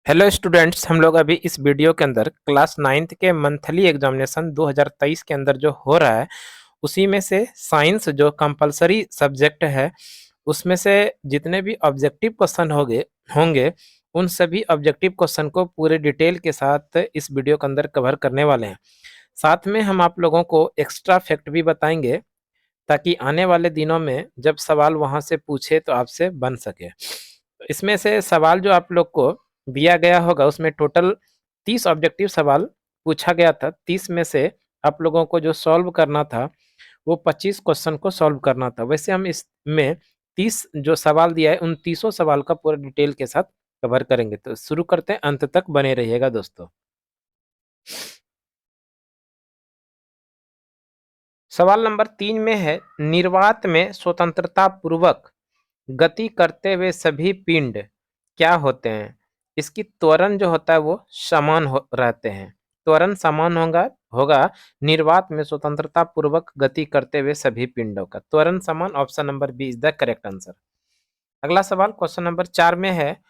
Hello students, हम लोग अभी इस वीडियो के अंदर क्लास 9th के मंथली एग्जामिनेशन 2023 के अंदर जो हो रहा है उसी में से साइंस जो कंपलसरी सब्जेक्ट है उसमें से जितने भी ऑब्जेक्टिव क्वेश्चन होंगे होंगे उन सभी ऑब्जेक्टिव क्वेश्चन को पूरे डिटेल के साथ इस वीडियो के अंदर कवर करने वाले हैं। साथ में हम आप लोगों को एक्स्ट्रा फैक्ट भी बताएंगे ताकि आने वाले दिनों में जब सवाल वहां से पूछे तो आपसे बन सके। इसमें से सवाल जो आप लोग को दिया गया होगा उसमें टोटल 30 ऑब्जेक्टिव सवाल पूछा गया था। 30 में से आप लोगों को जो सॉल्व करना था वो 25 क्वेश्चन को सॉल्व करना था। वैसे हम इसमें 30 जो सवाल दिया है उन 30 सवाल का पूरा डिटेल के साथ कवर करेंगे। तो शुरू करते हैं, अंत तक बने रहिएगा दोस्तों। सवाल नंबर 3 में है, निर्वात में स्वतंत्रता पूर्वक गति करते हुए सभी पिंड क्या होते हैं? इसकी त्वरण जो होता है वो समान रहते हैं। त्वरण समान होगा होगा निर्वात में स्वतंत्रता पूर्वक गति करते हुए सभी पिंडों का त्वरण समान। Option number B is the correct answer. अगला सवाल क्वेश्चन नंबर 4 में है,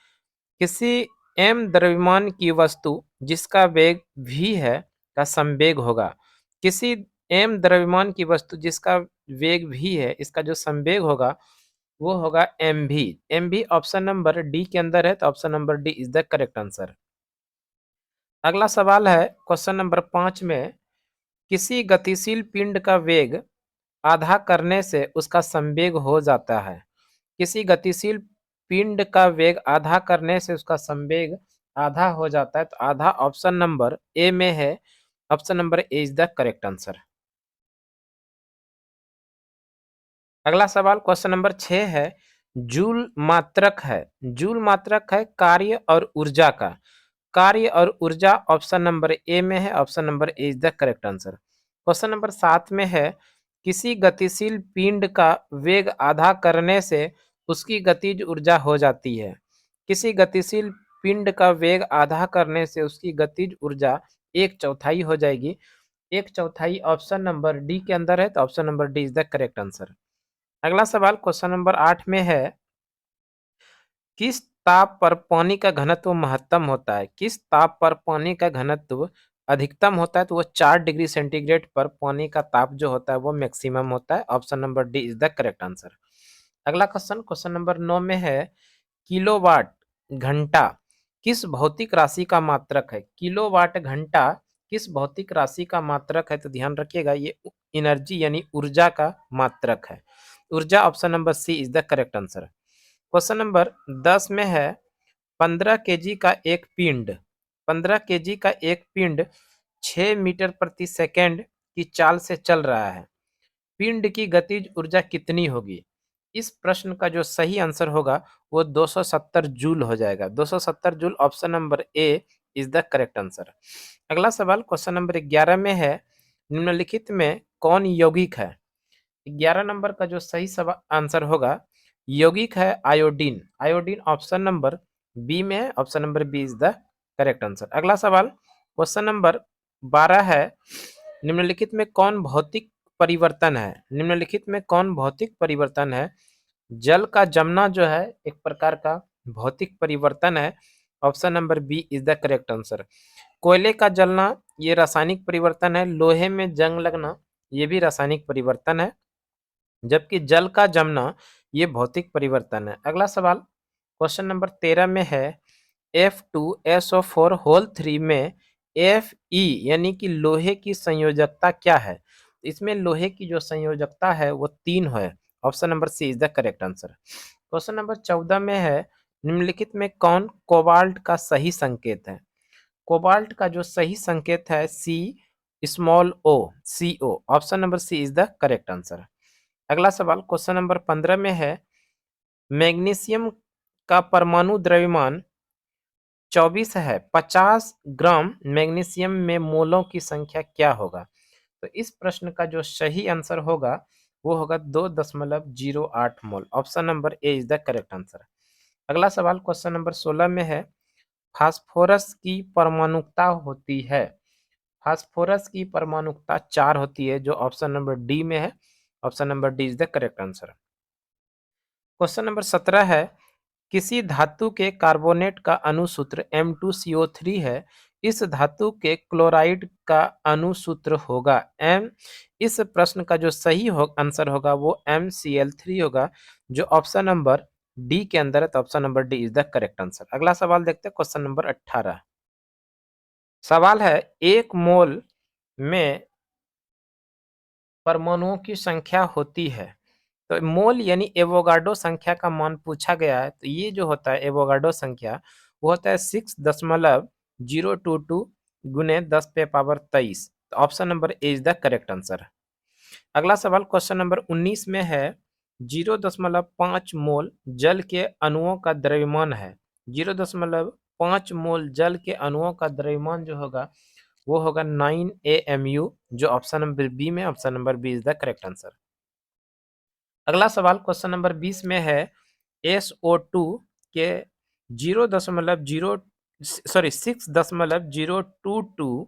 किसी m द्रव्यमान की वस्तु जिसका वेग v है का संवेग होगा। किसी m द्रव्यमान की वस्तु जिसका वेग v है इसका जो संवेग होगा वो होगा एम भी। एम भी ऑप्शन नंबर डी के अंदर है, तो option number D is the correct answer. अगला सवाल है क्वेश्चन नंबर 5 में, किसी गतिशील पिंड का वेग आधा करने से उसका संवेग हो जाता है। किसी गतिशील पिंड का वेग आधा करने से उसका संवेग आधा हो जाता है, तो आधा ऑप्शन नंबर ए में है। Option number a is the correct answer. अगला सवाल क्वेश्चन नंबर 6 है, जूल मात्रक है। जूल मात्रक है कार्य और ऊर्जा का। कार्य और ऊर्जा ऑप्शन नंबर ए में है। Option number a is the correct answer. Question number 7 में है, किसी गतिशील पिंड का वेग आधा करने से उसकी गतिज ऊर्जा हो जाती है। किसी गतिशील पिंड का वेग आधा करने से उसकी गतिज ऊर्जा एक चौथाई हो जाएगी। एक चौथाई ऑप्शन नंबर डी के अंदर है, तो option number D is the correct answer. अगला सवाल क्वेश्चन नंबर 8 में है, किस ताप पर पानी का घनत्व महत्तम होता है? किस ताप पर पानी का घनत्व अधिकतम होता है? तो वो 4 डिग्री सेंटीग्रेड पर पानी का ताप जो होता है वो मैक्सिमम होता है। Option number D is the correct answer. अगला क्वेश्चन क्वेश्चन नंबर 9 में है, किलोवाट घंटा किस भौतिक राशि का मात्रक है? किलोवाट घंटा किस भौतिक राशि का मात्रक है? तो ध्यान रखिएगा ये एनर्जी यानी ऊर्जा का मात्रक है। ऊर्जा option number C is the correct answer. Question number 10 में है, 15 केजी का एक पिंड 15 केजी का एक पिंड 6 मीटर प्रति सेकंड की चाल से चल रहा है। पिंड की गतिज ऊर्जा कितनी होगी? इस प्रश्न का जो सही आंसर होगा वो 270 जूल हो जाएगा। 270 joule option number a is the correct answer. अगला सवाल क्वेश्चन नंबर 11 में है, निम्नलिखित में कौन यौगिक है? 11 नंबर का जो सही सवाल आंसर होगा यौगिक है iodine. Iodine option number B में है। Option number B is the correct answer. अगला सवाल क्वेश्चन नंबर 12 है, निम्नलिखित में कौन भौतिक परिवर्तन है? निम्नलिखित में कौन भौतिक परिवर्तन है? जल का जमना जो है एक प्रकार का भौतिक परिवर्तन है। Option number B is the correct answer. कोयले का जलना ये रासायनिक परिवर्तन है। लोहे में जंग लगना ये भी रासायनिक परिवर्तन है, जबकि जल का जमना ये भौतिक परिवर्तन है। अगला सवाल क्वेश्चन नंबर 13 में है, F2SO4 होल 3 में Fe यानी कि लोहे की संयोजकता क्या है? इसमें लोहे की जो संयोजकता है वो 3 है। Option number C is the correct answer. Question number 14 में है, निम्नलिखित में कौन कोबाल्ट का सही संकेत है? कोबाल्ट का जो सही संकेत है CO। Option number C is the correct answer. अगला सवाल क्वेश्चन नंबर 15 में है, मैग्नीशियम का परमाणु द्रव्यमान 24 है। 50 ग्राम मैग्नीशियम में मोलों की संख्या क्या होगा? तो इस प्रश्न का जो सही आंसर होगा वो होगा 2.08 मोल। Option number a is the correct answer. अगला सवाल क्वेश्चन नंबर 16 में है, फास्फोरस की परमाणुकता होती है। फास्फोरस की परमाणुकता 4 होती है, जो ऑप्शन नंबर डी में है। Option number D is the correct answer. Question number 17 है, किसी धातु के कार्बोनेट का अणुसूत्र M2CO3 है। इस धातु के क्लोराइड का अणुसूत्र होगा M। इस प्रश्न का जो सही आंसर होगा वो MCl3 होगा, जो ऑप्शन नंबर डी के अंदर है। तो option number D is the correct answer. अगला सवाल देखते हैं, क्वेश्चन नंबर 18। सवाल है, एक मोल में परमाणुओं की संख्या होती है। तो मोल यानी एवोगाड्रो संख्या का मान पूछा गया है। तो ये जो होता है एवोगाड्रो संख्या, वो होता है 6.022 गुने 10 पे पावर 23। तो option number a is the correct answer. अगला सवाल क्वेश्चन नंबर 19 में है, 0.5 मोल जल के अणुओं का द्रव्यमान है। 0.5 मोल जल के अणुओं का द्रव्यमान जो होगा वो होगा 9 AMU, जो ऑप्शन नंबर बी में, option number B is the correct answer. अगला सवाल क्वेश्चन नंबर 20 में है, SO2 के 6.022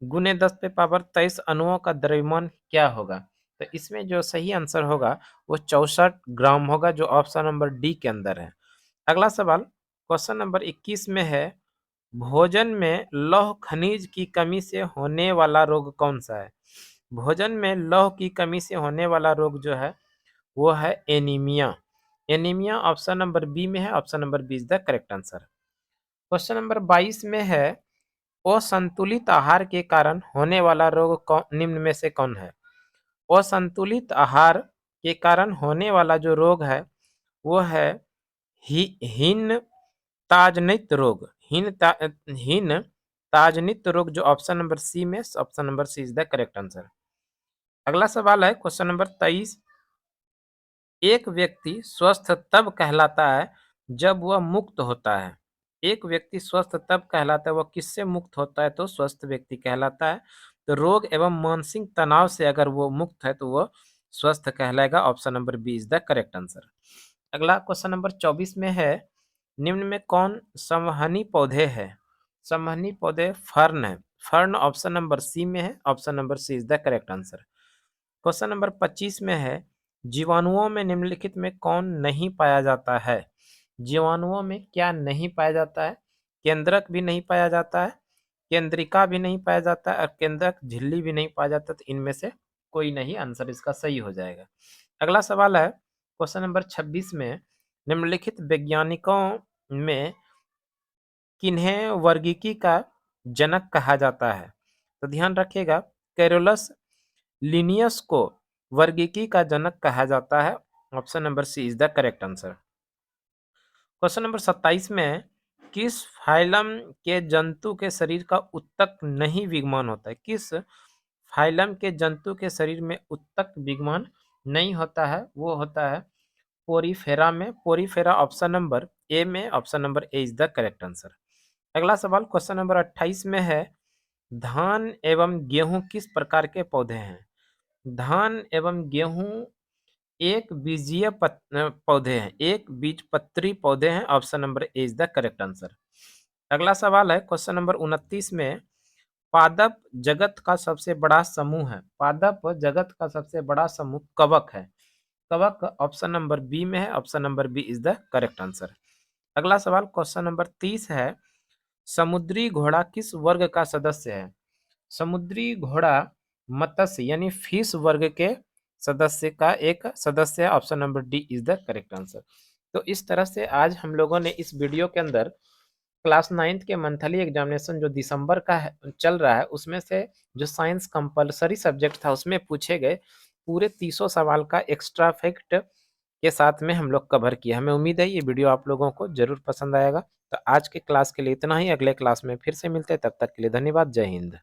गुने 10 पे पावर 23 अणुओं का द्रव्यमान क्या होगा। तो इसमें जो सही आंसर होगा वो 64 ग्राम होगा, जो ऑप्शन नंबर डी के अंदर है। अगला सवाल क्वेश्चन नंबर 21 में है, भोजन में लौह खनिज की कमी से होने वाला रोग कौन सा है। भोजन में लौह की कमी से होने वाला रोग जो है वो है anaemia. Anaemia option number B में है, option number B is the correct answer. Question number 22 में है, असंतुलित आहार के कारण होने वाला रोग निम्न में से कौन है। असंतुलित आहार के कारण होने वाला जो रोग है वो है हीन ताजनित रोग। हीन ताजनित रोग, जो ऑप्शन नंबर सी में, option number C is the correct answer. अगला सवाल है क्वेश्चन नंबर 23। एक व्यक्ति स्वस्थ तब कहलाता है जब वह मुक्त होता है। एक व्यक्ति स्वस्थ तब कहलाता है, वह किससे मुक्त होता है, तो स्वस्थ व्यक्ति कहलाता है। तो रोग एवं मानसिक तनाव से अगर वो मुक्त है तो वह स्वस्थ कहलाएगा। Option number B is the correct answer. अगला क्वेश्चन नंबर 24 में है, निम्न में कौन संवहनी पौधे है। संवहनी पौधे फर्न है। फर्न ऑप्शन नंबर सी में है, option number C is the correct answer. Question number 25 में है, जीवाणुओं में निम्नलिखित में कौन नहीं पाया जाता है। जीवाणुओं में क्या नहीं पाया जाता है। केंद्रक भी नहीं पाया जाता है, केंद्रिका भी नहीं पाया जाता है, और केंद्रक झिल्ली भी नहीं पाया जाता। तो इनमें से कोई नहीं आंसर इसका सही हो जाएगा। अगला सवाल है क्वेश्चन नंबर 26 में, निम्नलिखित वैज्ञानिकों में किन्हें वर्गीकी का जनक कहा जाता है। तो ध्यान रखिएगा, कैरोलस लिनियस को वर्गीकी का जनक कहा जाता है। Option number C is the correct answer. Question number 27 में, किस फाइलम के जंतु के शरीर का उत्तक नहीं विद्यमान होता है। किस फाइलम के जंतु के शरीर में उत्तक विद्यमान नहीं होता है, वो होता है पोरीफेरा में। पोरीफेरा ऑप्शन नंबर ए में, option number a is the correct answer. अगला सवाल क्वेश्चन नंबर 28 में है, धान एवं गेहूं किस प्रकार के पौधे हैं। धान एवं गेहूं एक बीजीय पौधे हैं, एक बीजपत्री पौधे हैं। Option number a is the correct answer. अगला सवाल है क्वेश्चन नंबर 29 में, पादप जगत का सबसे बड़ा समूह है। पादप जगत का सबसे बड़ा समूह कवक है। कवक ऑप्शन नंबर बी में है, option number B is the correct answer. अगला सवाल क्वेश्चन नंबर 30 है, समुद्री घोड़ा किस वर्ग का सदस्य है। समुद्री घोड़ा मत्स्य यानी फिश वर्ग के सदस्य का एक सदस्य है। Option number D is the correct answer. तो इस तरह से आज हम लोगों ने इस वीडियो के अंदर क्लास 9th के मंथली एग्जामिनेशन जो दिसंबर का चल रहा है, उसमें से जो साइंस कंपलसरी सब्जेक्ट था उसमें पूछे गए पूरे 300 सवाल का एक्स्ट्रा फैक्ट के साथ में हम लोग कवर किया। हमें उम्मीद है ये वीडियो आप लोगों को जरूर पसंद आएगा। तो आज के क्लास के लिए इतना ही, अगले क्लास में फिर से मिलते हैं, तब तक के लिए धन्यवाद। जय हिंद।